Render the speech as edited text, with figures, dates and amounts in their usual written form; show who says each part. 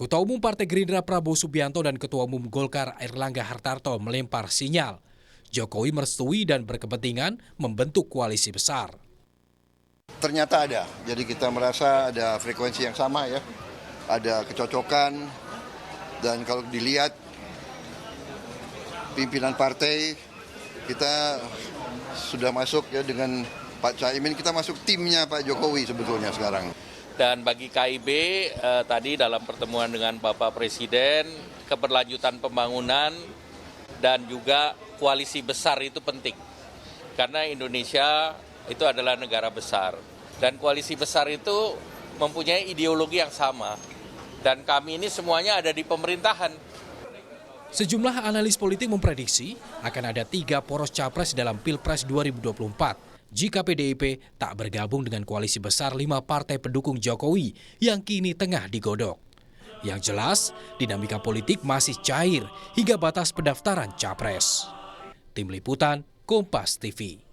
Speaker 1: Ketua Umum Partai Gerindra Prabowo Subianto dan Ketua Umum Golkar Airlangga Hartarto melempar sinyal Jokowi merestui dan berkepentingan membentuk koalisi besar.
Speaker 2: Ternyata ada, jadi kita merasa ada frekuensi yang sama ya, ada kecocokan, dan kalau dilihat pimpinan partai kita sudah masuk ya dengan Pak Caimin, kita masuk timnya Pak Jokowi sebetulnya sekarang.
Speaker 3: Dan bagi KIB tadi dalam pertemuan dengan Bapak Presiden, keberlanjutan pembangunan dan juga koalisi besar itu penting. Karena Indonesia itu adalah negara besar. Dan koalisi besar itu mempunyai ideologi yang sama. Dan kami ini semuanya ada di pemerintahan.
Speaker 1: Sejumlah analis politik memprediksi akan ada 3 poros capres dalam Pilpres 2024 jika PDIP tak bergabung dengan koalisi besar 5 partai pendukung Jokowi yang kini tengah digodok. Yang jelas, dinamika politik masih cair hingga batas pendaftaran capres. Tim Liputan, Kompas TV.